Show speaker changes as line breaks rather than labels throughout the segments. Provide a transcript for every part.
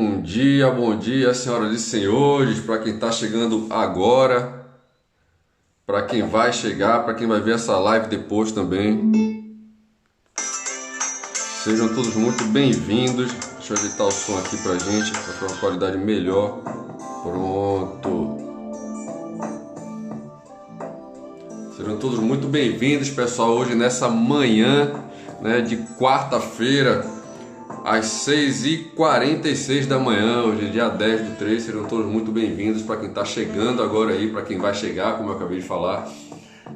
Bom dia, senhoras e senhores, para quem está chegando agora, para quem vai chegar, para quem vai ver essa live depois também. Sejam todos muito bem-vindos. Deixa eu ajeitar o som aqui para gente, para ter uma qualidade melhor. Pronto. Sejam todos muito bem-vindos, pessoal, hoje nessa manhã, né, de quarta-feira, às 6h46 da manhã, hoje é dia 10/3, serão todos muito bem-vindos. Para quem está chegando agora aí, para quem vai chegar, como eu acabei de falar,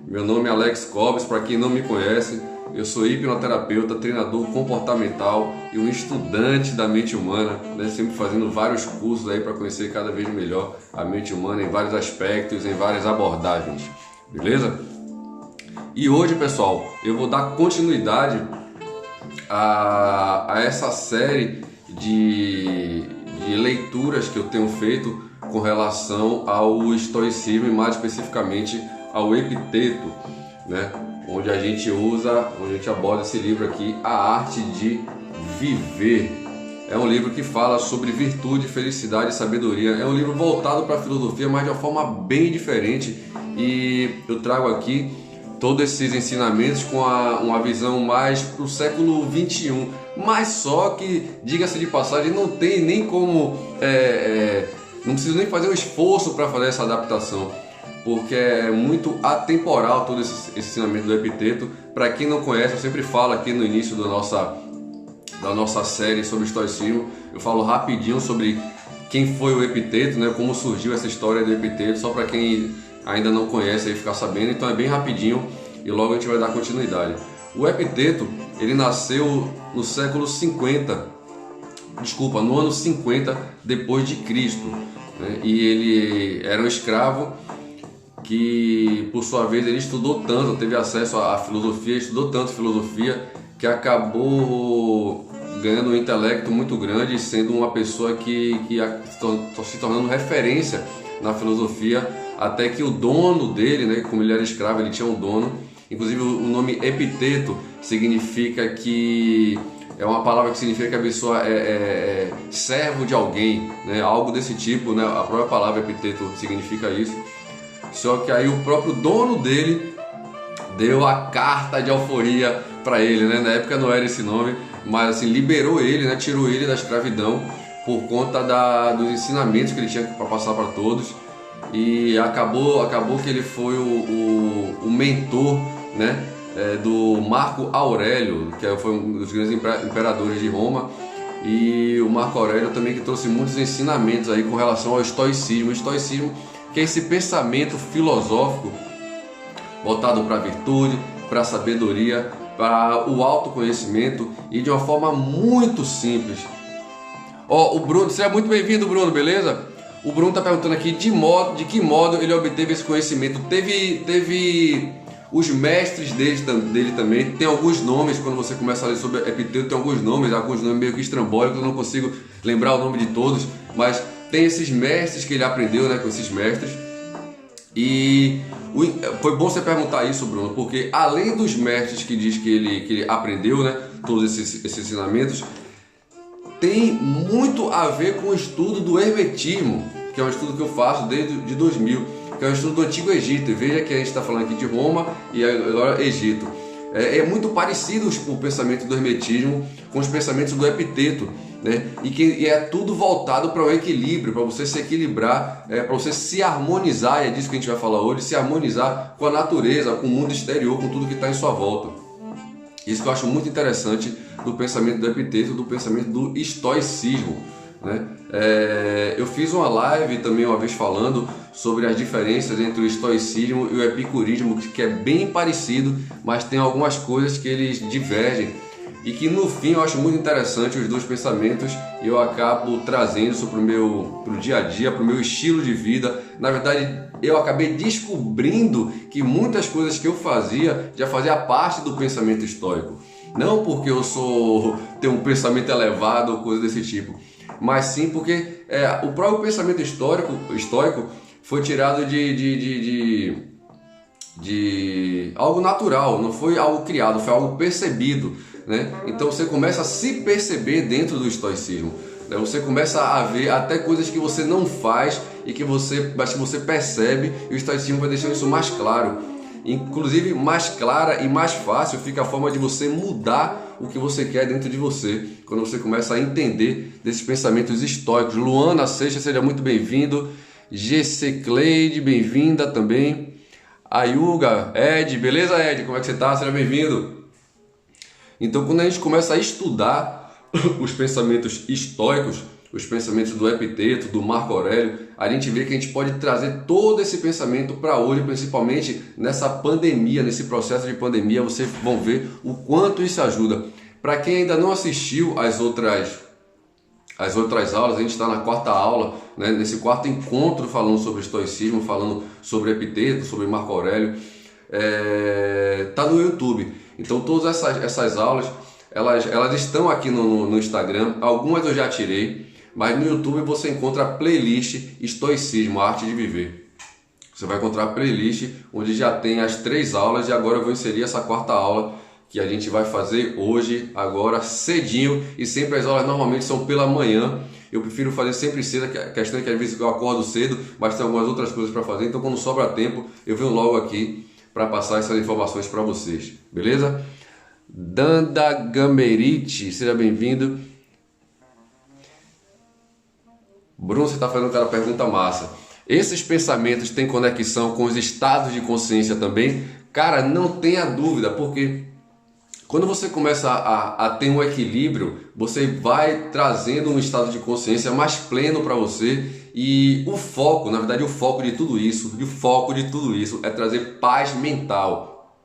meu nome é Alex Cobes. Para quem não me conhece, eu sou hipnoterapeuta, treinador comportamental e um estudante da mente humana, né? Sempre fazendo vários cursos aí para conhecer cada vez melhor a mente humana em vários aspectos, em várias abordagens, beleza? E hoje, pessoal, eu vou dar continuidade a essa série de leituras que eu tenho feito com relação ao estoicismo e mais especificamente ao Epiteto, né? Onde a gente aborda esse livro aqui, A Arte de Viver. É um livro que fala sobre virtude, felicidade e sabedoria. É um livro voltado para a filosofia, mas de uma forma bem diferente, e eu trago aqui todos esses ensinamentos com uma visão mais para o século XXI, mas só que, diga-se de passagem, não tem nem como, não preciso nem fazer um esforço para fazer essa adaptação, porque é muito atemporal todo esse ensinamento do Epiteto. Para quem não conhece, eu sempre falo aqui no início da nossa série sobre estoicismo, eu falo rapidinho sobre quem foi o Epiteto, né, como surgiu essa história do Epiteto, só para quem ainda não conhece aí ficar sabendo. Então é bem rapidinho e logo a gente vai dar continuidade. O Epiteto, ele nasceu no século 50, no ano 50 depois de Cristo, né? E ele era um escravo que, por sua vez, ele estudou tanto, teve acesso à filosofia, estudou tanto filosofia, que acabou ganhando um intelecto muito grande e sendo uma pessoa que se tornando referência na filosofia, até que o dono dele, né, como ele era escravo, ele tinha um dono. Inclusive o nome Epiteto significa que é uma palavra que significa que a pessoa é servo de alguém, né, algo desse tipo, né? A própria palavra Epiteto significa isso. Só que aí o próprio dono dele deu a carta de alforria para ele, né? Na época não era esse nome, mas assim, liberou ele, né? Tirou ele da escravidão por conta dos ensinamentos que ele tinha para passar para todos. E acabou que ele foi o mentor, né, do Marco Aurélio, que foi um dos grandes imperadores de Roma. E o Marco Aurélio também, que trouxe muitos ensinamentos aí com relação ao estoicismo. O estoicismo, que é esse pensamento filosófico voltado para a virtude, para a sabedoria, para o autoconhecimento, e de uma forma muito simples. O Bruno, seja muito bem-vindo, Bruno, beleza? O Bruno está perguntando aqui de que modo ele obteve esse conhecimento. Teve os mestres dele também. Tem alguns nomes, quando você começa a ler sobre Epiteto, tem alguns nomes meio que estrambólicos, eu não consigo lembrar o nome de todos, mas tem esses mestres que ele aprendeu, né, com esses mestres. E foi bom você perguntar isso, Bruno, porque além dos mestres que diz que ele aprendeu, né, todos esses ensinamentos, tem muito a ver com o estudo do Hermetismo, que é um estudo que eu faço desde 2000, que é um estudo do Antigo Egito. E veja que a gente está falando aqui de Roma e agora Egito. É muito parecido o pensamento do Hermetismo com os pensamentos do Epiteto, né? E é tudo voltado para o equilíbrio, para você se equilibrar, para você se harmonizar, e é disso que a gente vai falar hoje, se harmonizar com a natureza, com o mundo exterior, com tudo que está em sua volta. Isso que eu acho muito interessante do pensamento do Epiteto, do pensamento do estoicismo, né? Eu fiz uma live também uma vez falando sobre as diferenças entre o estoicismo e o epicurismo, que é bem parecido, mas tem algumas coisas que eles divergem, e que no fim eu acho muito interessante os dois pensamentos, e eu acabo trazendo isso pro dia a dia, pro meu estilo de vida. Na verdade, eu acabei descobrindo que muitas coisas que eu fazia já fazia parte do pensamento estoico. Não porque eu tenho um pensamento elevado ou coisa desse tipo, mas sim porque o próprio pensamento estoico foi tirado de algo natural, não foi algo criado, foi algo percebido, né? Então você começa a se perceber dentro do estoicismo. né? Você começa a ver até coisas que você não faz mas que você percebe, e o estoicismo vai deixando isso mais claro. Inclusive, mais clara e mais fácil fica a forma de você mudar o que você quer dentro de você, quando você começa a entender desses pensamentos estoicos. Luana Seixas, seja muito bem-vindo. GC Cleide, bem-vinda também. Ayuga, Ed, beleza, Ed? Como é que você tá? Seja bem-vindo. Então, quando a gente começa a estudar os pensamentos estoicos, os pensamentos do Epiteto, do Marco Aurélio, a gente vê que a gente pode trazer todo esse pensamento para hoje, principalmente nessa pandemia, nesse processo de pandemia. Vocês vão ver o quanto isso ajuda. Para quem ainda não assistiu às outras aulas, a gente está na quarta aula, né, nesse quarto encontro falando sobre estoicismo, falando sobre Epiteto, sobre Marco Aurélio. Tá no YouTube. Então todas essas aulas, elas estão aqui no Instagram. Algumas eu já tirei, mas no YouTube você encontra a playlist Estoicismo, a Arte de Viver. Você vai encontrar a playlist onde já tem as 3 aulas, e agora eu vou inserir essa quarta aula que a gente vai fazer hoje, agora cedinho, e sempre as aulas normalmente são pela manhã. Eu prefiro fazer sempre cedo, a questão é que às vezes eu acordo cedo, mas tem algumas outras coisas para fazer, então quando sobra tempo eu venho logo aqui para passar essas informações para vocês, beleza? Danda Gameriti, seja bem-vindo. Bruno, você está fazendo aquela pergunta massa. Esses pensamentos têm conexão com os estados de consciência também? Cara, não tenha dúvida, porque quando você começa a ter um equilíbrio, você vai trazendo um estado de consciência mais pleno para você, e o foco, na verdade, o foco de tudo isso é trazer paz mental.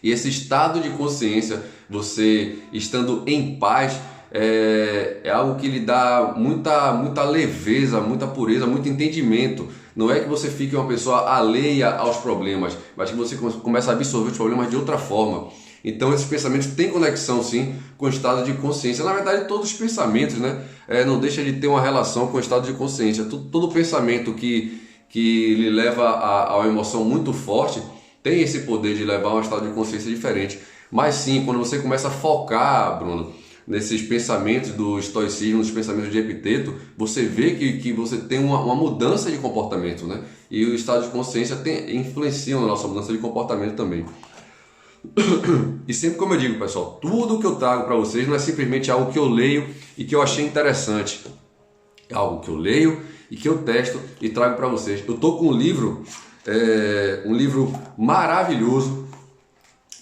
E esse estado de consciência, você estando em paz, é algo que lhe dá muita leveza, muita pureza, muito entendimento. Não é que você fique uma pessoa alheia aos problemas, mas que você começa a absorver os problemas de outra forma. Então esses pensamentos têm conexão sim com o estado de consciência. Na verdade, todos os pensamentos, né, não deixa de ter uma relação com o estado de consciência. Todo pensamento que lhe leva a uma emoção muito forte tem esse poder de levar a um estado de consciência diferente. Mas sim, quando você começa a focar, Bruno, nesses pensamentos do estoicismo, nos pensamentos de Epiteto, você vê que você tem uma mudança de comportamento, né? E o estado de consciência influencia na nossa mudança de comportamento também. E sempre, como eu digo, pessoal, tudo que eu trago para vocês não é simplesmente algo que eu leio e que eu achei interessante. É algo que eu leio e que eu testo e trago para vocês. Eu estou com um livro maravilhoso,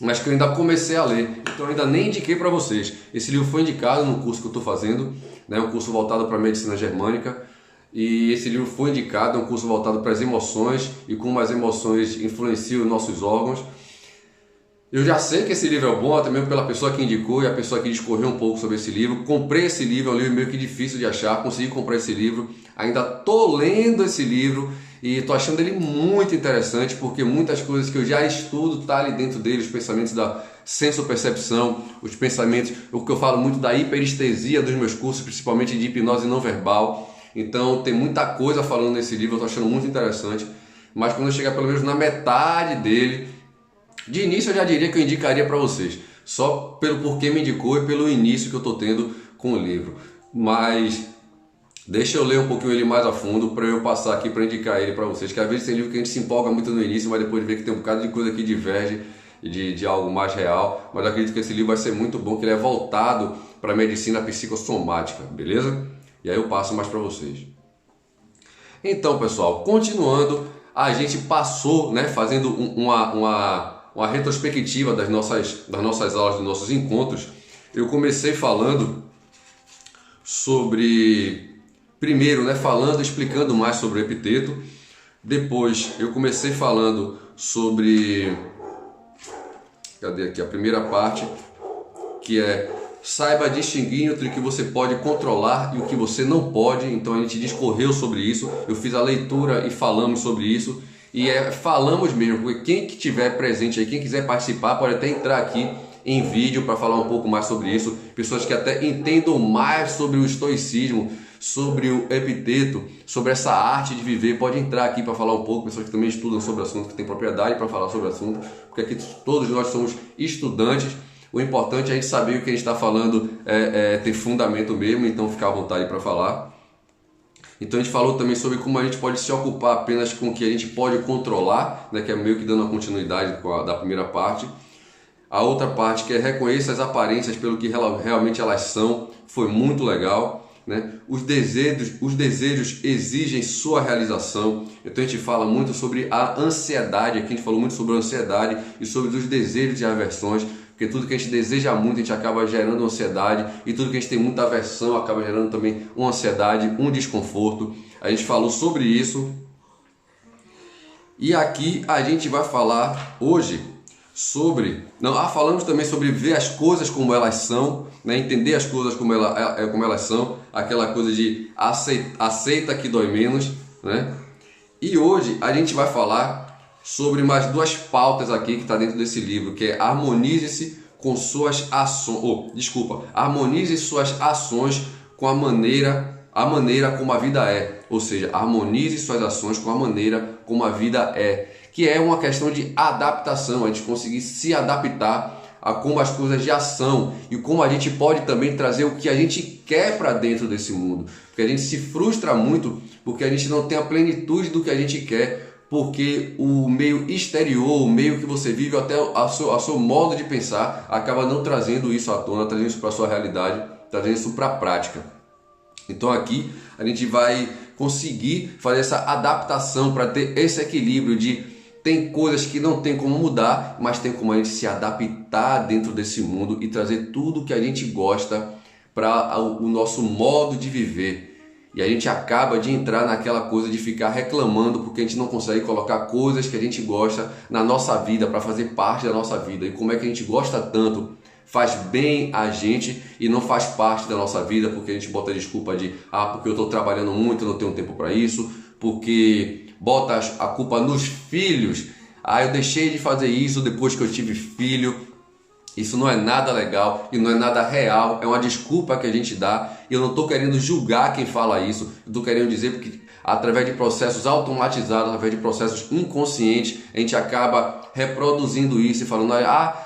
mas que eu ainda comecei a ler, então eu ainda nem indiquei para vocês. Esse livro foi indicado no curso que eu estou fazendo, né, um curso voltado para a medicina germânica, e esse livro foi indicado, é um curso voltado para as emoções e como as emoções influenciam os nossos órgãos. Eu já sei que esse livro é bom, até mesmo pela pessoa que indicou e a pessoa que discorreu um pouco sobre esse livro. Comprei esse livro, é um livro meio que difícil de achar, consegui comprar esse livro, ainda estou lendo esse livro e estou achando ele muito interessante, porque muitas coisas que eu já estudo tá ali dentro dele, os pensamentos da sensopercepção, os pensamentos, o que eu falo muito da hiperestesia dos meus cursos, principalmente de hipnose não verbal. Então tem muita coisa falando nesse livro, eu estou achando muito interessante, mas quando eu chegar pelo menos na metade dele, de início eu já diria que eu indicaria para vocês, só pelo porquê me indicou e pelo início que eu estou tendo com o livro. Mas deixa eu ler um pouquinho ele mais a fundo para eu passar aqui para indicar ele para vocês, que às vezes tem livro que a gente se empolga muito no início, mas depois de ver que tem um bocado de coisa que diverge de algo mais real. Mas eu acredito que esse livro vai ser muito bom, que ele é voltado para a medicina psicossomática, beleza? E aí eu passo mais para vocês. Então, pessoal, continuando, a gente passou, né, fazendo uma retrospectiva das nossas aulas, dos nossos encontros. Eu comecei falando sobre, primeiro, né, explicando mais sobre o Epiteto. Depois eu comecei falando sobre, cadê aqui a primeira parte, que é saiba distinguir entre o que você pode controlar e o que você não pode. Então a gente discorreu sobre isso, eu fiz a leitura e falamos sobre isso. E falamos mesmo, porque quem que estiver presente aí, quem quiser participar, pode até entrar aqui em vídeo para falar um pouco mais sobre isso. Pessoas que até entendam mais sobre o estoicismo, sobre o Epiteto, sobre essa arte de viver, pode entrar aqui para falar um pouco. Pessoas que também estudam sobre o assunto, que têm propriedade para falar sobre o assunto, porque aqui todos nós somos estudantes. O importante é a gente saber o que a gente está falando, ter fundamento mesmo, então fica à vontade para falar. Então a gente falou também sobre como a gente pode se ocupar apenas com o que a gente pode controlar, né, que é meio que dando a continuidade da primeira parte. A outra parte, que é reconhecer as aparências pelo que realmente elas são, foi muito legal, né? Os desejos exigem sua realização. Então a gente fala muito sobre a ansiedade, aqui a gente falou muito sobre a ansiedade e sobre os desejos e aversões, porque tudo que a gente deseja muito a gente acaba gerando ansiedade, e tudo que a gente tem muita aversão acaba gerando também uma ansiedade, um desconforto. A gente falou sobre isso. E aqui a gente vai falar hoje falamos também sobre ver as coisas como elas são, né? Entender as coisas como elas são, aquela coisa de aceita que dói menos, né? E hoje a gente vai falar sobre mais duas pautas aqui que está dentro desse livro, que é harmonize suas ações com a maneira como a vida é, ou seja, harmonize suas ações com a maneira como a vida é, que é uma questão de adaptação, a gente conseguir se adaptar a como as coisas já são e como a gente pode também trazer o que a gente quer para dentro desse mundo, porque a gente se frustra muito porque a gente não tem a plenitude do que a gente quer, porque o meio exterior, o meio que você vive, até o seu modo de pensar, acaba não trazendo isso à tona, trazendo isso para a sua realidade, trazendo isso para a prática. Então aqui a gente vai conseguir fazer essa adaptação para ter esse equilíbrio de tem coisas que não tem como mudar, mas tem como a gente se adaptar dentro desse mundo e trazer tudo que a gente gosta para o nosso modo de viver. E a gente acaba de entrar naquela coisa de ficar reclamando porque a gente não consegue colocar coisas que a gente gosta na nossa vida, para fazer parte da nossa vida. E como é que a gente gosta tanto, faz bem a gente e não faz parte da nossa vida, porque a gente bota a desculpa de porque eu estou trabalhando muito, eu não tenho tempo para isso, porque bota a culpa nos filhos. Eu deixei de fazer isso depois que eu tive filho. Isso não é nada legal e não é nada real, é uma desculpa que a gente dá. E eu não estou querendo julgar quem fala isso, eu estou querendo dizer porque através de processos automatizados, através de processos inconscientes, a gente acaba reproduzindo isso e falando,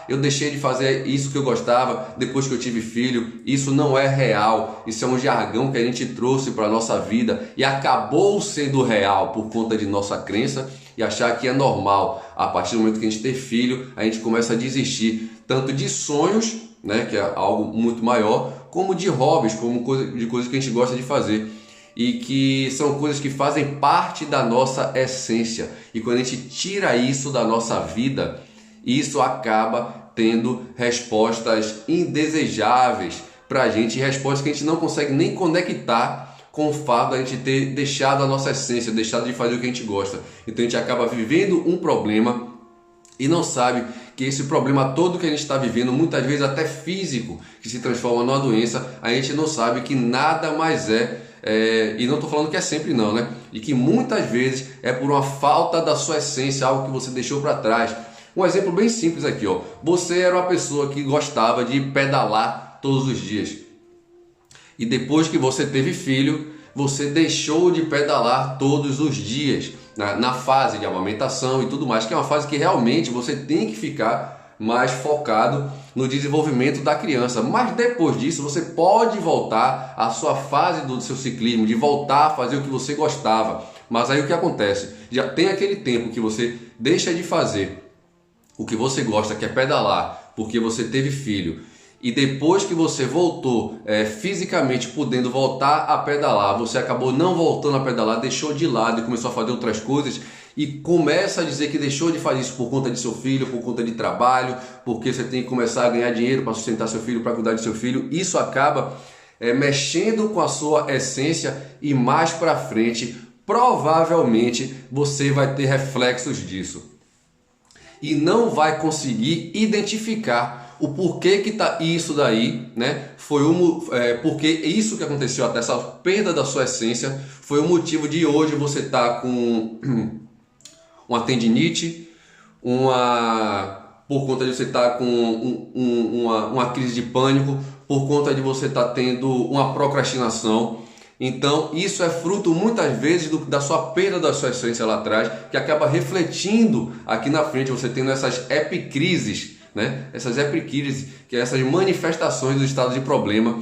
eu deixei de fazer isso que eu gostava depois que eu tive filho. Isso não é real, isso é um jargão que a gente trouxe para a nossa vida e acabou sendo real por conta de nossa crença e achar que é normal. A partir do momento que a gente tem filho, a gente começa a desistir tanto de sonhos, né, que é algo muito maior, como de hobbies, como de coisas que a gente gosta de fazer e que são coisas que fazem parte da nossa essência. E quando a gente tira isso da nossa vida, isso acaba tendo respostas indesejáveis para a gente, respostas que a gente não consegue nem conectar com o fato de a gente ter deixado a nossa essência, deixado de fazer o que a gente gosta. Então a gente acaba vivendo um problema e não sabe que esse problema todo que a gente está vivendo, muitas vezes até físico, que se transforma numa doença, a gente não sabe que nada mais e não estou falando que é sempre não, né? E que muitas vezes é por uma falta da sua essência, algo que você deixou para trás. Um exemplo bem simples aqui, você era uma pessoa que gostava de pedalar todos os dias. E depois que você teve filho, você deixou de pedalar todos os dias, na fase de amamentação e tudo mais, que é uma fase que realmente você tem que ficar mais focado no desenvolvimento da criança. Mas depois disso você pode voltar à sua fase do seu ciclismo, de voltar a fazer o que você gostava. Mas aí o que acontece? Já tem aquele tempo que você deixa de fazer o que você gosta, que é pedalar, porque você teve filho. E depois que você voltou fisicamente podendo voltar a pedalar, você acabou não voltando a pedalar, deixou de lado e começou a fazer outras coisas e começa a dizer que deixou de fazer isso por conta de seu filho, por conta de trabalho, porque você tem que começar a ganhar dinheiro para sustentar seu filho, para cuidar de seu filho. Isso acaba mexendo com a sua essência e mais para frente, provavelmente, você vai ter reflexos disso. E não vai conseguir identificar o porquê que tá isso daí, né? Porque isso que aconteceu, até essa perda da sua essência, foi o motivo de hoje você estar com uma tendinite, por conta de você estar com uma crise de pânico, por conta de você estar tendo uma procrastinação. Então isso é fruto muitas vezes da sua perda da sua essência lá atrás, que acaba refletindo aqui na frente, você tendo essas epicrises, né? Essas epicríses, que é essas manifestações do estado de problema,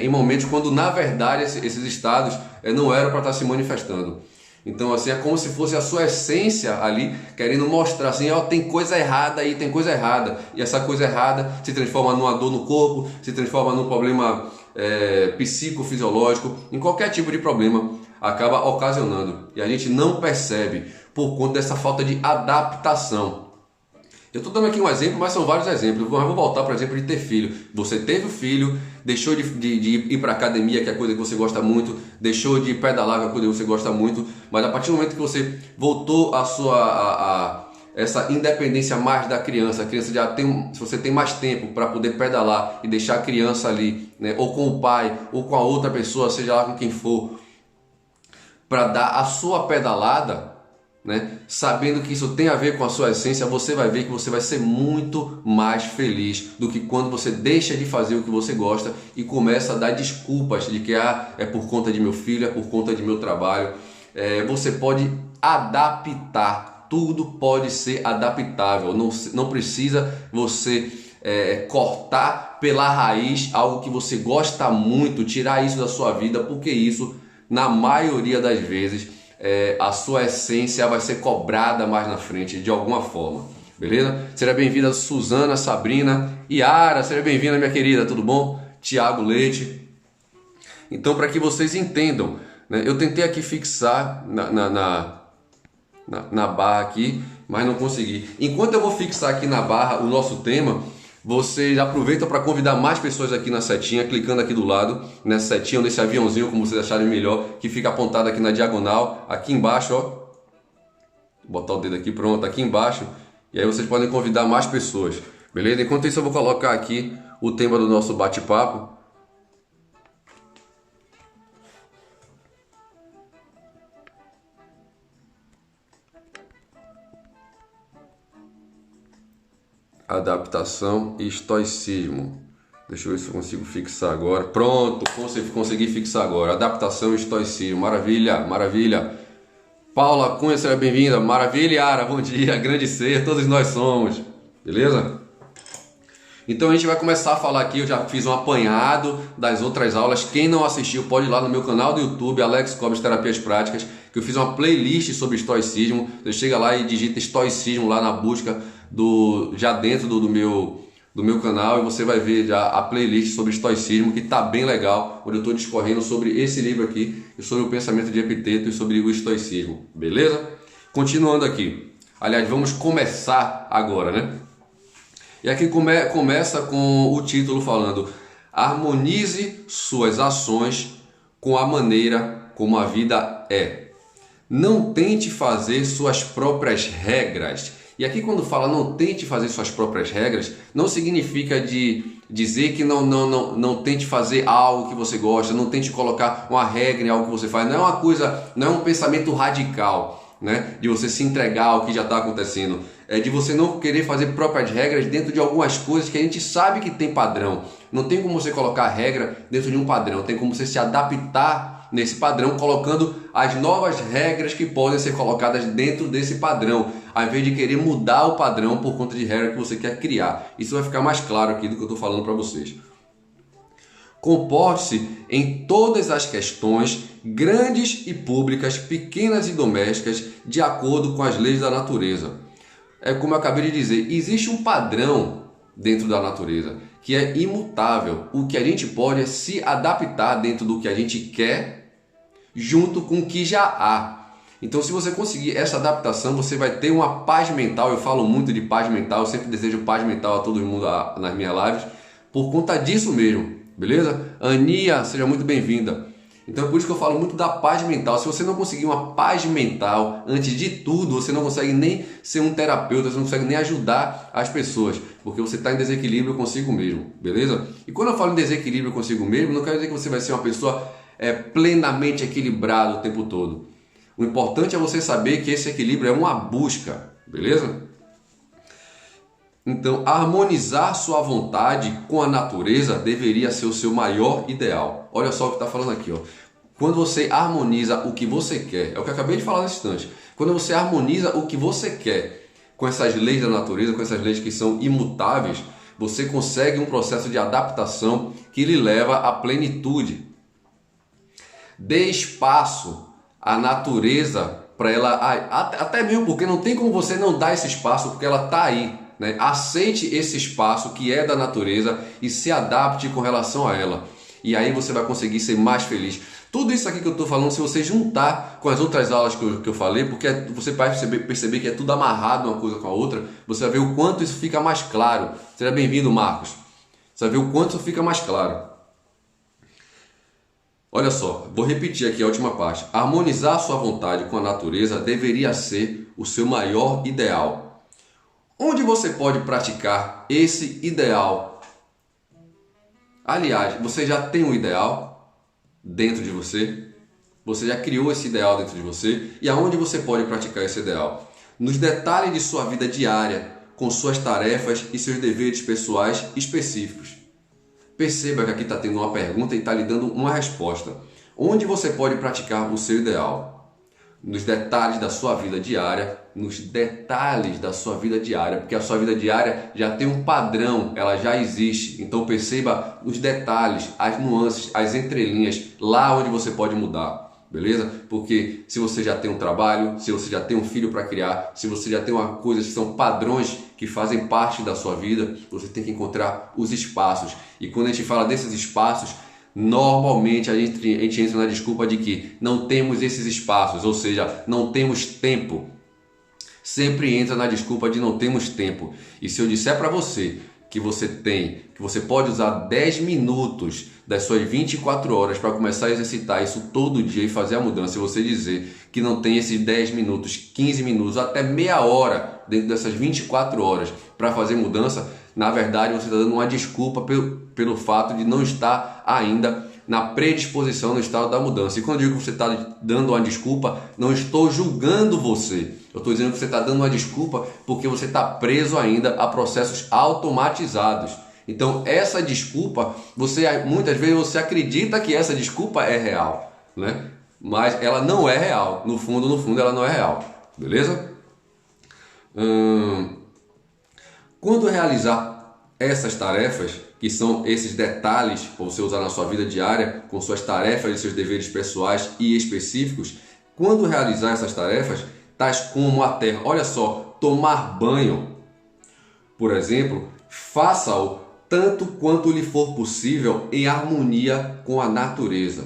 em momentos quando na verdade esses estados não eram para estar se manifestando. Então assim, é como se fosse a sua essência ali querendo mostrar assim, ó, tem coisa errada aí, tem coisa errada, e essa coisa errada se transforma numa dor no corpo, se transforma num problema psicofisiológico, em qualquer tipo de problema acaba ocasionando, e a gente não percebe por conta dessa falta de adaptação. Eu estou dando aqui um exemplo, mas são vários exemplos. Mas vou voltar para o exemplo de ter filho. Você teve o filho, deixou de ir para a academia, que é a coisa que você gosta muito, deixou de pedalar, que é a coisa que você gosta muito, mas a partir do momento que você voltou essa independência mais da criança, a criança já se você tem mais tempo para poder pedalar e deixar a criança ali, né, ou com o pai, ou com a outra pessoa, seja lá com quem for, para dar a sua pedalada, né? Sabendo que isso tem a ver com a sua essência, você vai ver que você vai ser muito mais feliz do que quando você deixa de fazer o que você gosta e começa a dar desculpas de que é por conta de meu filho, é por conta de meu trabalho. Você pode adaptar, tudo pode ser adaptável, não precisa você cortar pela raiz algo que você gosta muito, tirar isso da sua vida, porque isso, na maioria das vezes, a sua essência vai ser cobrada mais na frente de alguma forma, beleza? Seja bem-vinda Suzana, Sabrina, Yara, seja bem-vinda minha querida, tudo bom? Tiago Leite. Então, para que vocês entendam, né, eu tentei aqui fixar na barra aqui, mas não consegui. Enquanto eu vou fixar aqui na barra o nosso tema, você já aproveita para convidar mais pessoas aqui na setinha, clicando aqui do lado, nessa setinha ou nesse aviãozinho, como vocês acharem melhor, que fica apontado aqui na diagonal, aqui embaixo, ó. Vou botar o dedo aqui, pronto, aqui embaixo. E aí vocês podem convidar mais pessoas, beleza? Enquanto isso eu vou colocar aqui o tema do nosso bate-papo. Adaptação e estoicismo. Deixa eu ver se eu consigo fixar agora. Pronto, consegui fixar agora. Adaptação e estoicismo. Maravilha, maravilha. Paula Cunha, seja bem-vinda. Maravilha, Yara, bom dia. Grande ser, todos nós somos. Beleza? Então a gente vai começar a falar aqui. Eu já fiz um apanhado das outras aulas. Quem não assistiu pode ir lá no meu canal do YouTube, Alex Comes Terapias Práticas, que eu fiz uma playlist sobre estoicismo. Você chega lá e digita estoicismo lá na busca já dentro do meu canal, e você vai ver já a playlist sobre estoicismo, que está bem legal, onde eu estou discorrendo sobre esse livro aqui, e sobre o pensamento de Epiteto e sobre o estoicismo, beleza? Continuando aqui, aliás, vamos começar agora, né? E aqui começa com o título falando: harmonize suas ações com a maneira como a vida é. Não tente fazer suas próprias regras. E aqui quando fala não tente fazer suas próprias regras, não significa de dizer que não tente fazer algo que você gosta, não tente colocar uma regra em algo que você faz. Não é uma coisa, não é um pensamento radical, né? De você se entregar ao que já está acontecendo. É de você não querer fazer próprias regras dentro de algumas coisas que a gente sabe que tem padrão. Não tem como você colocar regra dentro de um padrão, tem como você se adaptar nesse padrão, colocando as novas regras que podem ser colocadas dentro desse padrão, ao invés de querer mudar o padrão por conta de regra que você quer criar. Isso vai ficar mais claro aqui do que eu estou falando para vocês. Comporte-se em todas as questões, grandes e públicas, pequenas e domésticas, de acordo com as leis da natureza. É como eu acabei de dizer, existe um padrão dentro da natureza que é imutável. O que a gente pode é se adaptar dentro do que a gente quer, junto com o que já há. Então, se você conseguir essa adaptação, você vai ter uma paz mental. Eu falo muito de paz mental, eu sempre desejo paz mental a todo mundo nas minhas lives, por conta disso mesmo, beleza? Ania, seja muito bem-vinda. Então, é por isso que eu falo muito da paz mental. Se você não conseguir uma paz mental, antes de tudo, você não consegue nem ser um terapeuta, você não consegue nem ajudar as pessoas, porque você está em desequilíbrio consigo mesmo, beleza? E quando eu falo em desequilíbrio consigo mesmo, não quero dizer que você vai ser uma pessoa plenamente equilibrada o tempo todo. O importante é você saber que esse equilíbrio é uma busca, beleza? Então, harmonizar sua vontade com a natureza deveria ser o seu maior ideal. Olha só o que está falando aqui, ó. Quando você harmoniza o que você quer, é o que eu acabei de falar nesse instante. Quando você harmoniza o que você quer com essas leis da natureza, com essas leis que são imutáveis, você consegue um processo de adaptação que lhe leva à plenitude. Dê espaço à natureza para ela, até mesmo porque não tem como você não dar esse espaço, porque ela está aí, né? Aceite esse espaço que é da natureza e se adapte com relação a ela. E aí você vai conseguir ser mais feliz. Tudo isso aqui que eu estou falando, se você juntar com as outras aulas que eu falei, porque você vai perceber que é tudo amarrado uma coisa com a outra, você vai ver o quanto isso fica mais claro. Seja bem-vindo, Marcos. Você vai ver o quanto isso fica mais claro. Olha só, vou repetir aqui a última parte. Harmonizar a sua vontade com a natureza deveria ser o seu maior ideal. Onde você pode praticar esse ideal? Aliás, você já tem um ideal dentro de você? Você já criou esse ideal dentro de você? E aonde você pode praticar esse ideal? Nos detalhes de sua vida diária, com suas tarefas e seus deveres pessoais específicos. Perceba que aqui está tendo uma pergunta e está lhe dando uma resposta. Onde você pode praticar o seu ideal? Nos detalhes da sua vida diária, nos detalhes da sua vida diária, porque a sua vida diária já tem um padrão, ela já existe. Então perceba os detalhes, as nuances, as entrelinhas, lá onde você pode mudar. Beleza? Porque se você já tem um trabalho, se você já tem um filho para criar, se você já tem uma coisa que são padrões que fazem parte da sua vida, você tem que encontrar os espaços. E quando a gente fala desses espaços, normalmente a gente entra na desculpa de que não temos esses espaços, ou seja, não temos tempo. Sempre entra na desculpa de não temos tempo. E se eu disser para você que você pode usar 10 minutos das suas 24 horas para começar a exercitar isso todo dia e fazer a mudança, e você dizer que não tem esses 10 minutos, 15 minutos, até meia hora dentro dessas 24 horas para fazer mudança, na verdade você está dando uma desculpa pelo fato de não estar ainda na predisposição no estado da mudança. E quando eu digo que você está dando uma desculpa, não estou julgando você. Eu estou dizendo que você está dando uma desculpa porque você está preso ainda a processos automatizados. Então essa desculpa, muitas vezes você acredita que essa desculpa é real, né? Mas ela não é real. No fundo ela não é real. Beleza? Quando realizar essas tarefas, que são esses detalhes para você usar na sua vida diária, com suas tarefas e seus deveres pessoais e específicos, quando realizar essas tarefas, tais como até, olha só, tomar banho, por exemplo, faça-o tanto quanto lhe for possível em harmonia com a natureza.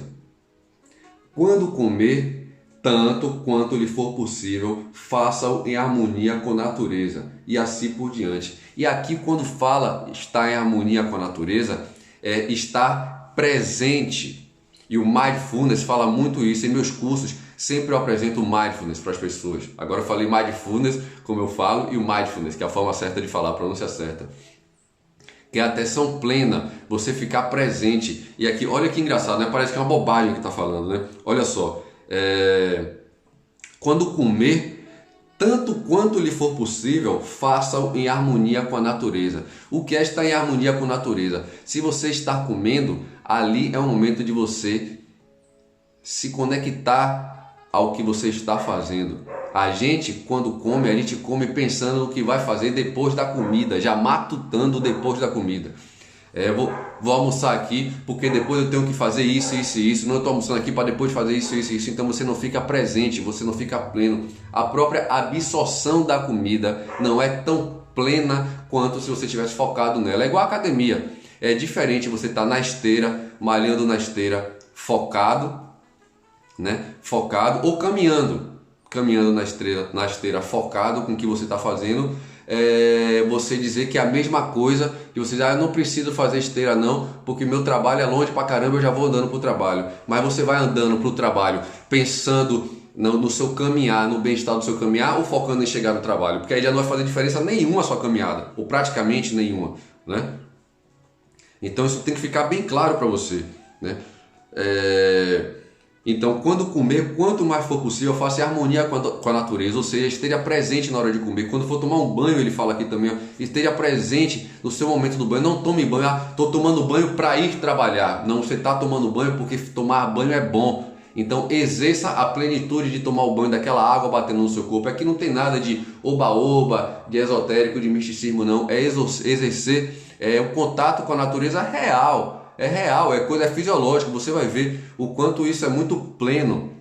Quando comer, tanto quanto lhe for possível, faça-o em harmonia com a natureza e assim por diante. E aqui quando fala estar em harmonia com a natureza, é estar presente. E o Mindfulness fala muito isso. Em meus cursos sempre eu apresento o Mindfulness para as pessoas. Agora eu falei Mindfulness, como eu falo, e o Mindfulness, que é a forma certa de falar, a pronúncia certa. Que é a atenção plena, você ficar presente. E aqui, olha que engraçado, né? Parece que é uma bobagem que está falando, né? Olha só, quando comer, tanto quanto lhe for possível, faça-o em harmonia com a natureza. O que é estar em harmonia com a natureza? Se você está comendo, ali é um momento de você se conectar ao que você está fazendo. A gente, quando come, a gente come pensando no que vai fazer depois da comida, já matutando depois da comida. Vou almoçar aqui porque depois eu tenho que fazer isso, isso e isso. Não estou almoçando aqui para depois fazer isso, isso e isso. Então você não fica presente, você não fica pleno. A própria absorção da comida não é tão plena quanto se você estivesse focado nela. É igual a academia. É diferente você estar na esteira, malhando na esteira, focado, né? Focado, ou caminhando na esteira focado com o que você está fazendo. Você dizer que é a mesma coisa e você diz, eu não preciso fazer esteira não, porque meu trabalho é longe pra caramba, eu já vou andando pro trabalho. Mas você vai andando pro trabalho pensando no seu caminhar, no bem-estar do seu caminhar, ou focando em chegar no trabalho, porque aí já não vai fazer diferença nenhuma a sua caminhada, ou praticamente nenhuma, né? Então isso tem que ficar bem claro para você, né? Então, quando comer, quanto mais for possível, faça harmonia com a natureza, ou seja, esteja presente na hora de comer. Quando for tomar um banho, ele fala aqui também, esteja presente no seu momento do banho. Não tome banho, estou tomando banho para ir trabalhar. Não, você está tomando banho porque tomar banho é bom. Então exerça a plenitude de tomar o banho daquela água batendo no seu corpo. Aqui não tem nada de oba-oba, de esotérico, de misticismo não. É exercer o contato com a natureza real. É real, é coisa fisiológica. Você vai ver o quanto isso é muito pleno.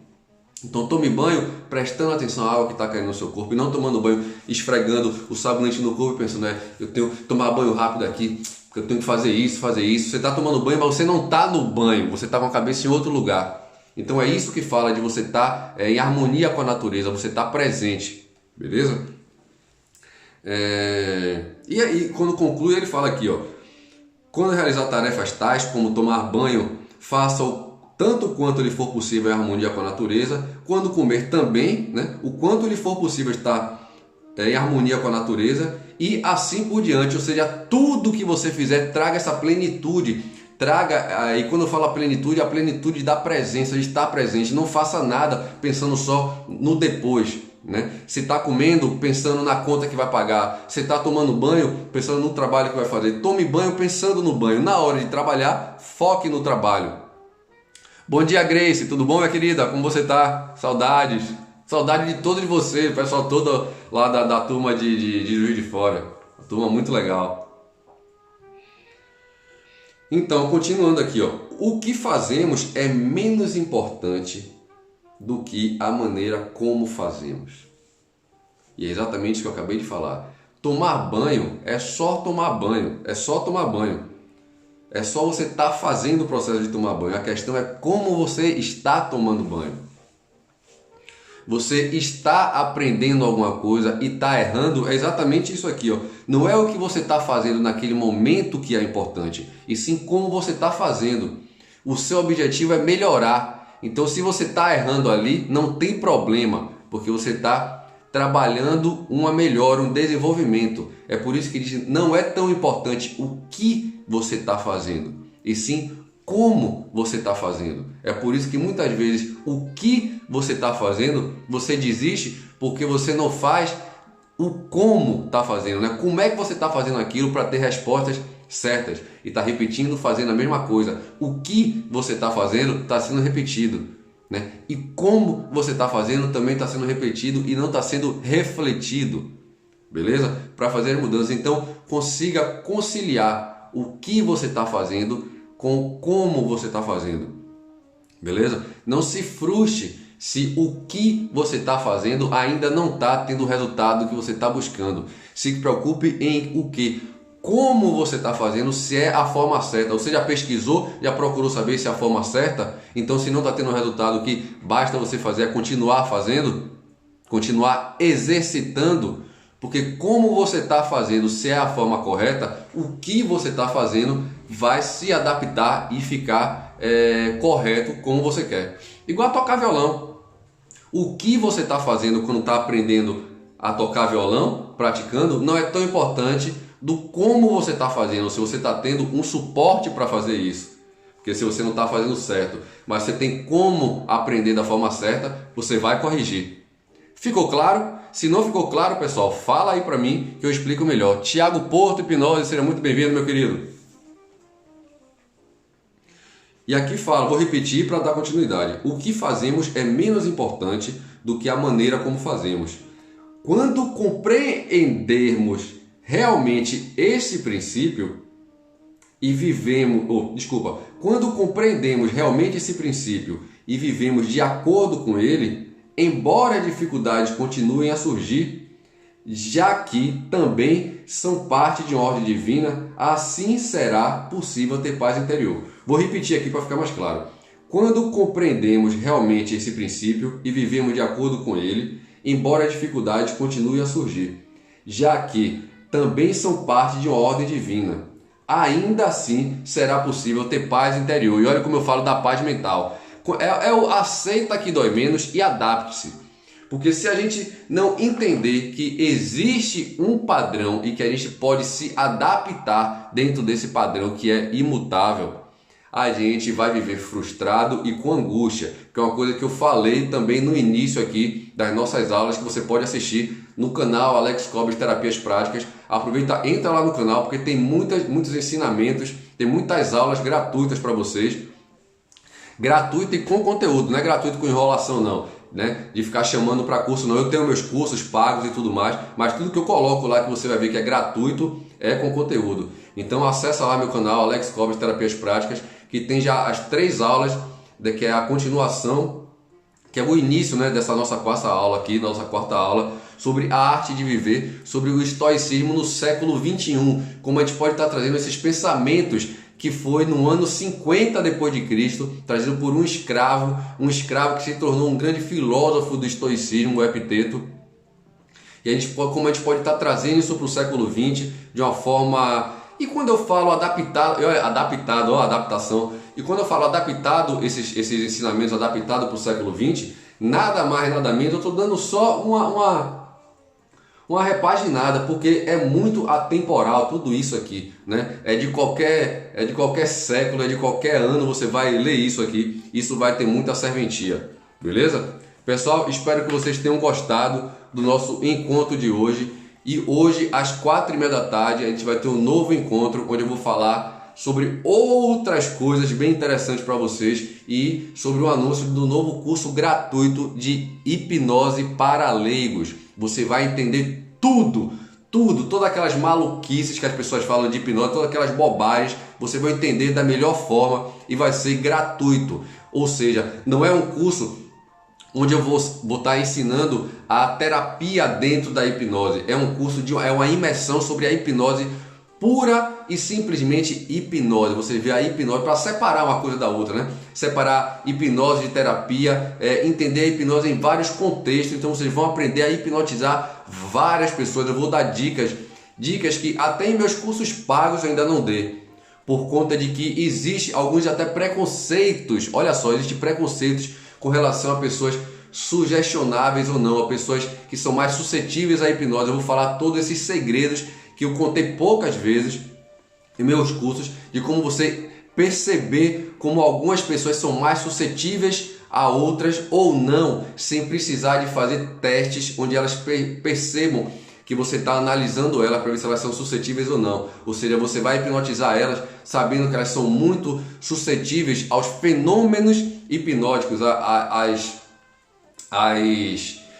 Então tome banho prestando atenção à água que está caindo no seu corpo e não tomando banho esfregando o sabonete no corpo e pensando, eu tenho que tomar banho rápido aqui, porque eu tenho que fazer isso. Você está tomando banho, mas você não está no banho, você está com a cabeça em outro lugar. Então é isso que fala de você estar em harmonia com a natureza, você está presente, beleza? E aí, quando conclui, ele fala aqui, quando realizar tarefas tais como tomar banho, faça-o tanto quanto lhe for possível em harmonia com a natureza. Quando comer também, o quanto lhe for possível estar em harmonia com a natureza e assim por diante. Ou seja, tudo que você fizer, traga essa plenitude. Traga, e quando eu falo a plenitude da presença, de estar presente. Não faça nada pensando só no depois. Se está comendo, pensando na conta que vai pagar. Se está tomando banho, pensando no trabalho que vai fazer. Tome banho pensando no banho. Na hora de trabalhar, foque no trabalho. Bom dia, Grace, tudo bom, minha querida? Como você tá? Saudades. Saudade de todos você, o pessoal todo lá da turma de Juiz de Fora. Uma turma muito legal. Então, continuando aqui, o que fazemos é menos importante do que a maneira como fazemos. E é exatamente isso que eu acabei de falar. Tomar banho é só tomar banho, é só tomar banho. É só você estar fazendo o processo de tomar banho. A questão é como você está tomando banho. Você está aprendendo alguma coisa e está errando. É exatamente isso aqui. Não é o que você está fazendo naquele momento que é importante, e sim como você está fazendo. O seu objetivo é melhorar. Então, se você está errando ali, não tem problema, porque você está trabalhando uma melhora, um desenvolvimento. É por isso que diz, não é tão importante o que você está fazendo, e sim como você está fazendo. É por isso que muitas vezes o que você está fazendo, você desiste porque você não faz o como está fazendo, Como é que você está fazendo aquilo para ter respostas certas e está repetindo, fazendo a mesma coisa. O que você está fazendo está sendo repetido, E como você está fazendo também está sendo repetido e não está sendo refletido, beleza? Para fazer mudanças. Então consiga conciliar o que você está fazendo com como você está fazendo, beleza? Não se frustre se o que você está fazendo ainda não está tendo o resultado que você está buscando. Se preocupe em o que, como você está fazendo, se é a forma certa. Você já pesquisou, já procurou saber se é a forma certa? Então, se não está tendo o resultado que basta você fazer é continuar fazendo, continuar exercitando. Porque como você está fazendo, se é a forma correta, o que você está fazendo vai se adaptar e ficar correto como você quer. Igual a tocar violão. O que você está fazendo quando está aprendendo a tocar violão, praticando, não é tão importante do como você está fazendo, se você está tendo um suporte para fazer isso. Porque se você não está fazendo certo, mas você tem como aprender da forma certa, você vai corrigir. Ficou claro? Se não ficou claro, pessoal, fala aí para mim que eu explico melhor. Tiago Porto, Hipnose, seja muito bem-vindo, meu querido. E aqui fala, vou repetir para dar continuidade. O que fazemos é menos importante do que a maneira como fazemos. Quando compreendermos realmente esse princípio e quando compreendemos realmente esse princípio e vivemos de acordo com ele, embora dificuldades continuem a surgir, já que também são parte de uma ordem divina, assim será possível ter paz interior. Vou repetir aqui para ficar mais claro. Quando compreendemos realmente esse princípio e vivemos de acordo com ele, embora dificuldades continuem a surgir, já que também são parte de uma ordem divina, ainda assim será possível ter paz interior. E olha como eu falo da paz mental. O aceita que dói menos e adapte-se. Porque se a gente não entender que existe um padrão e que a gente pode se adaptar dentro desse padrão que é imutável, a gente vai viver frustrado e com angústia, que é uma coisa que eu falei também no início aqui das nossas aulas, que você pode assistir no canal Alex Cobres Terapias Práticas. Aproveita, entra lá no canal, porque tem muitos ensinamentos, tem muitas aulas gratuitas para vocês. Gratuito e com conteúdo, não é gratuito com enrolação não, né? De ficar chamando para curso não. Eu tenho meus cursos pagos e tudo mais, mas tudo que eu coloco lá que você vai ver que é gratuito é com conteúdo. Então acessa lá meu canal, Alex Cobres Terapias Práticas, que tem já as 3 aulas, que é a continuação, que é o início, né, dessa nossa quarta aula aqui, nossa quarta aula, sobre a arte de viver, sobre o estoicismo no século 21, como a gente pode estar trazendo esses pensamentos que foi no ano 50 depois de Cristo, trazido por um escravo que se tornou um grande filósofo do estoicismo, o Epiteto. E como a gente pode estar trazendo isso para o século 20 de uma forma... E quando eu falo adaptação, e quando eu falo adaptado, esses ensinamentos adaptados para o século 20, nada mais, nada menos, eu estou dando só uma repaginada, porque é muito atemporal tudo isso aqui, né? É de qualquer século, é de qualquer ano, você vai ler isso aqui, isso vai ter muita serventia, beleza? Pessoal, espero que vocês tenham gostado do nosso encontro de hoje. E hoje, às 4h30 da tarde, a gente vai ter um novo encontro, onde eu vou falar sobre outras coisas bem interessantes para vocês e sobre o anúncio do novo curso gratuito de hipnose para leigos. Você vai entender tudo, todas aquelas maluquices que as pessoas falam de hipnose, todas aquelas bobagens, você vai entender da melhor forma e vai ser gratuito. Ou seja, não é um curso onde eu vou estar ensinando a terapia dentro da hipnose. É um curso é uma imersão sobre a hipnose, pura e simplesmente hipnose. Você vê a hipnose para separar uma coisa da outra, né? Separar hipnose de terapia, entender a hipnose em vários contextos. Então vocês vão aprender a hipnotizar várias pessoas. Eu vou dar dicas que até em meus cursos pagos eu ainda não dei, por conta de que existe alguns até preconceitos. Olha só, existem preconceitos com relação a pessoas sugestionáveis ou não, a pessoas que são mais suscetíveis à hipnose. Eu vou falar todos esses segredos que eu contei poucas vezes em meus cursos, de como você perceber como algumas pessoas são mais suscetíveis a outras ou não, sem precisar de fazer testes onde elas percebam que você está analisando ela para ver se elas são suscetíveis ou não. Ou seja, você vai hipnotizar elas sabendo que elas são muito suscetíveis aos fenômenos hipnóticos, às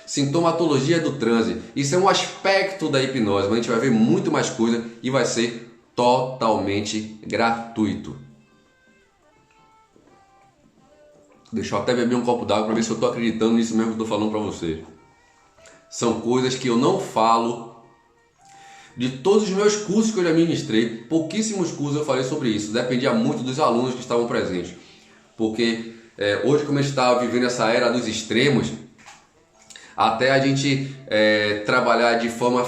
sintomatologias do transe. Isso é um aspecto da hipnose, mas a gente vai ver muito mais coisa e vai ser totalmente gratuito. Deixa eu até beber um copo d'água para ver se eu estou acreditando nisso mesmo que eu estou falando para vocês. São coisas que eu não falo de todos os meus cursos que eu já ministrei. Pouquíssimos cursos eu falei sobre isso. Dependia muito dos alunos que estavam presentes. Porque hoje, como a gente está vivendo essa era dos extremos, até a gente trabalhar de forma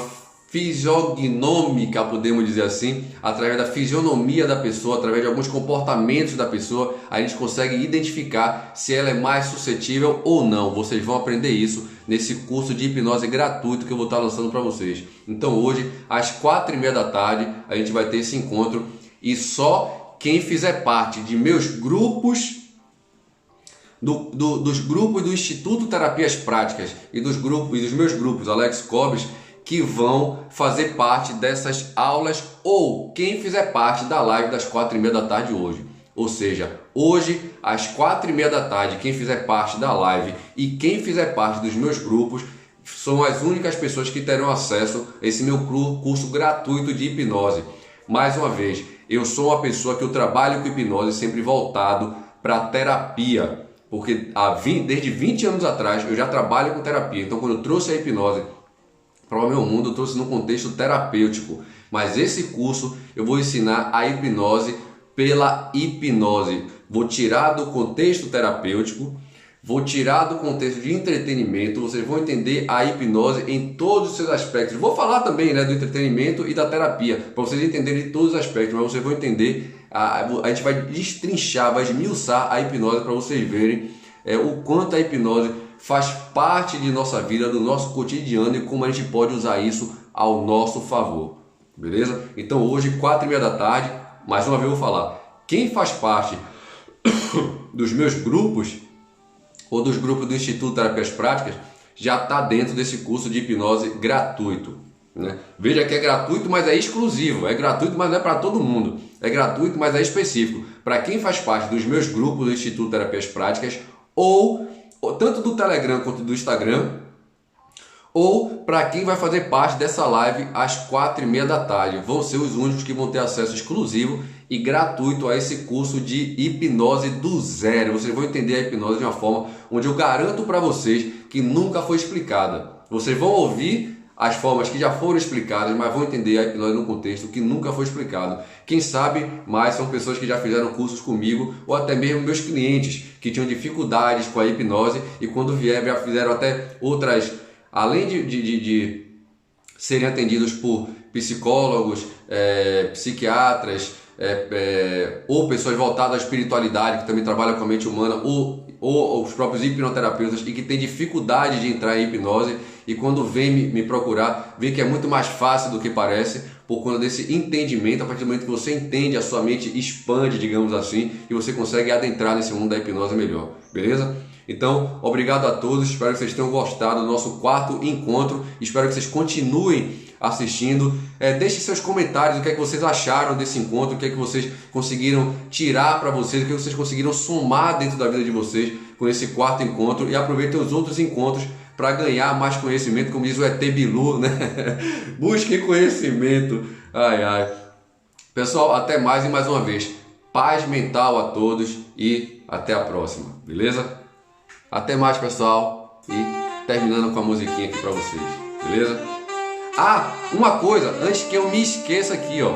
fisiognômica, podemos dizer assim, através da fisionomia da pessoa, através de alguns comportamentos da pessoa, a gente consegue identificar se ela é mais suscetível ou não. Vocês vão aprender isso nesse curso de hipnose gratuito que eu vou estar lançando para vocês. Então hoje, às 4h30 da tarde, a gente vai ter esse encontro e só quem fizer parte de meus grupos, dos grupos do Instituto Terapias Práticas e dos meus grupos Alex Cobres, que vão fazer parte dessas aulas, ou quem fizer parte da live das 4h30 da tarde hoje. Ou seja, hoje às 4h30 da tarde, quem fizer parte da live e quem fizer parte dos meus grupos são as únicas pessoas que terão acesso a esse meu curso gratuito de hipnose. Mais uma vez, eu sou uma pessoa que eu trabalho com hipnose sempre voltado para terapia, porque desde 20 anos atrás eu já trabalho com terapia. Então quando eu trouxe a hipnose para o meu mundo, eu trouxe no contexto terapêutico. Mas esse curso eu vou ensinar a hipnose pela hipnose. Vou tirar do contexto terapêutico, vou tirar do contexto de entretenimento. Vocês vão entender a hipnose em todos os seus aspectos. Vou falar também, do entretenimento e da terapia, para vocês entenderem todos os aspectos, mas vocês vão entender, a gente vai destrinchar, vai esmiuçar a hipnose para vocês verem o quanto a hipnose faz parte de nossa vida, do nosso cotidiano e como a gente pode usar isso ao nosso favor, beleza? Então hoje, 4h30 da tarde, mais uma vez eu vou falar, quem faz parte dos meus grupos ou dos grupos do Instituto Terapias Práticas já está dentro desse curso de hipnose gratuito, né? Veja que é gratuito, mas é exclusivo, é gratuito, mas não é para todo mundo. É gratuito, mas é específico para quem faz parte dos meus grupos do Instituto Terapias Práticas, ou tanto do Telegram quanto do Instagram, ou para quem vai fazer parte dessa live às 4h30 da tarde. Vão ser os únicos que vão ter acesso exclusivo e gratuito a esse curso de hipnose do zero. Vocês vão entender a hipnose de uma forma onde eu garanto para vocês que nunca foi explicada. Vocês vão ouvir as formas que já foram explicadas, mas vão entender a hipnose num contexto que nunca foi explicado. Quem sabe mais são pessoas que já fizeram cursos comigo, ou até mesmo meus clientes que tinham dificuldades com a hipnose e quando vieram já fizeram até outras, além de serem atendidos por psicólogos, psiquiatras, ou pessoas voltadas à espiritualidade, que também trabalham com a mente humana, ou os próprios hipnoterapeutas e que têm dificuldade de entrar em hipnose e quando vem me procurar, vê que é muito mais fácil do que parece por conta desse entendimento. A partir do momento que você entende, a sua mente expande, digamos assim, e você consegue adentrar nesse mundo da hipnose melhor, beleza? Então, obrigado a todos, espero que vocês tenham gostado do nosso 4º encontro, espero que vocês continuem assistindo. Deixe seus comentários, o que é que vocês acharam desse encontro, o que é que vocês conseguiram tirar para vocês, o que é que vocês conseguiram somar dentro da vida de vocês com esse 4º encontro, e aproveitem os outros encontros para ganhar mais conhecimento, como diz o ET Bilu, né? Busquem conhecimento. Ai, ai. Pessoal, até mais e mais uma vez, paz mental a todos e até a próxima, beleza? Até mais, pessoal, e terminando com a musiquinha aqui para vocês, beleza? Ah, uma coisa, antes que eu me esqueça aqui, ó,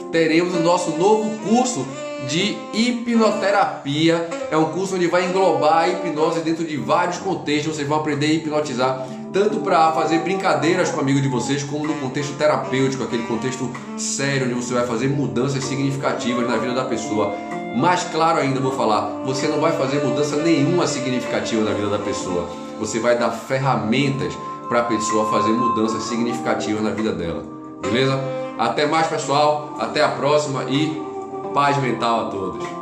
teremos o nosso novo curso de hipnoterapia. É um curso onde vai englobar a hipnose dentro de vários contextos. Vocês vão aprender a hipnotizar tanto para fazer brincadeiras com amigos de vocês, como no contexto terapêutico, aquele contexto sério onde você vai fazer mudanças significativas na vida da pessoa. Mais claro ainda, eu vou falar, você não vai fazer mudança nenhuma significativa na vida da pessoa. Você vai dar ferramentas para a pessoa fazer mudanças significativas na vida dela. Beleza? Até mais, pessoal. Até a próxima e paz mental a todos.